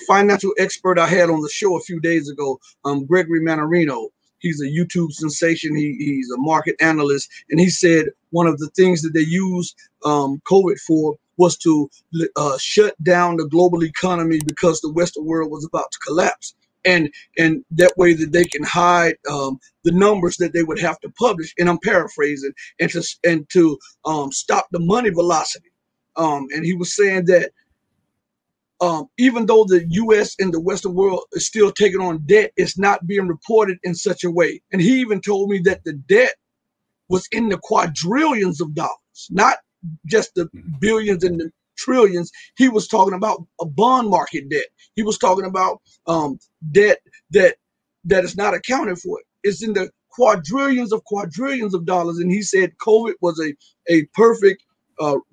financial expert I had on the show a few days ago, Gregory Manarino. He's a YouTube sensation. He's a market analyst, and he said one of the things that they used COVID for was to shut down the global economy because the Western world was about to collapse, and that way that they can hide the numbers that they would have to publish. And I'm paraphrasing, and to stop the money velocity. And he was saying that even though the U.S. and the Western world is still taking on debt, it's not being reported in such a way. And he even told me that the debt was in the quadrillions of dollars, not just the billions and the trillions. He was talking about a bond market debt. He was talking about debt that is not accounted for. It's in the quadrillions of dollars. And he said COVID was a perfect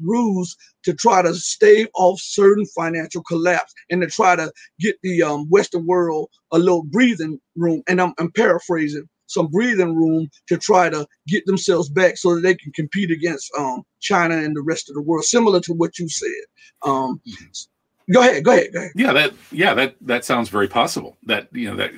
ruse to try to stave off certain financial collapse and to try to get the Western world a little breathing room. And I'm paraphrasing, some breathing room to try to get themselves back so that they can compete against China and the rest of the world, similar to what you said. Go ahead. Yeah, that sounds very possible. That, you know, that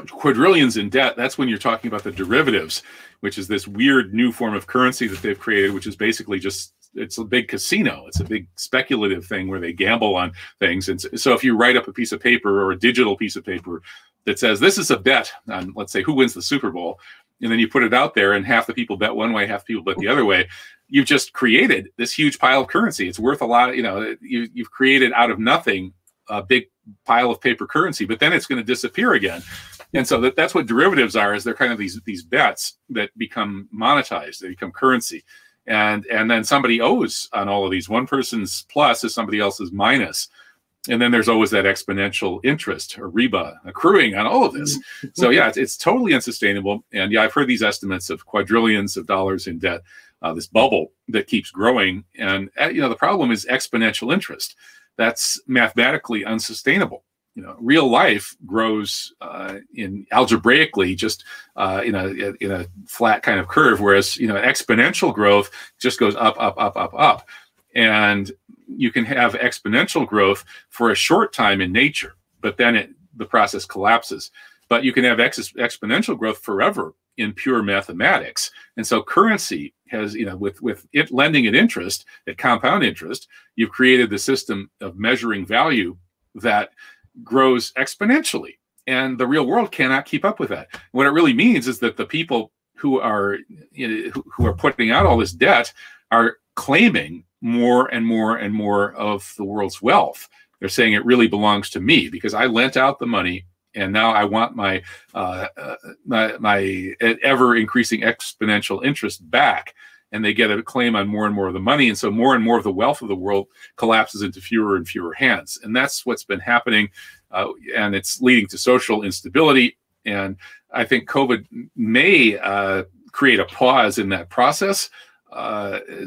quadrillions in debt, that's when you're talking about the derivatives, which is this weird new form of currency that they've created, which is basically just, it's a big casino. It's a big speculative thing where they gamble on things. And so if you write up a piece of paper or a digital piece of paper that says this is a bet on, let's say, who wins the Super Bowl, and then you put it out there and half the people bet one way, half the people bet the other way, you've just created this huge pile of currency. It's worth a lot. You know, you've created out of nothing a big pile of paper currency, but then it's going to disappear again. And so that's what derivatives are, is they're kind of these bets that become monetized. They become currency. And then somebody owes on all of these. One person's plus is somebody else's minus. And then there's always that exponential interest or riba accruing on all of this. So yeah, it's totally unsustainable. And yeah, I've heard these estimates of quadrillions of dollars in debt, this bubble that keeps growing. And you know, the problem is exponential interest. That's mathematically unsustainable. You know, real life grows in algebraically just in a flat kind of curve, whereas, you know, exponential growth just goes up, up, up, up, up. And you can have exponential growth for a short time in nature, but then the process collapses. But you can have exponential growth forever in pure mathematics. And so currency has, you know, with it lending at interest, at compound interest, you've created the system of measuring value that grows exponentially, and the real world cannot keep up with that. What it really means is that the people who are, you know, who are putting out all this debt are claiming more and more and more of the world's wealth. They're saying it really belongs to me because I lent out the money, and now I want my my ever increasing exponential interest back. And they get a claim on more and more of the money. And so more and more of the wealth of the world collapses into fewer and fewer hands. And that's what's been happening. And it's leading to social instability. And I think COVID may create a pause in that process.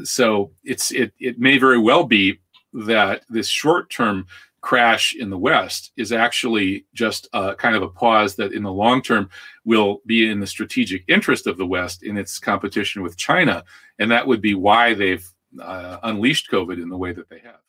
So it may very well be that this short-term crash in the West is actually just kind of a pause that in the long term will be in the strategic interest of the West in its competition with China. And that would be why they've unleashed COVID in the way that they have.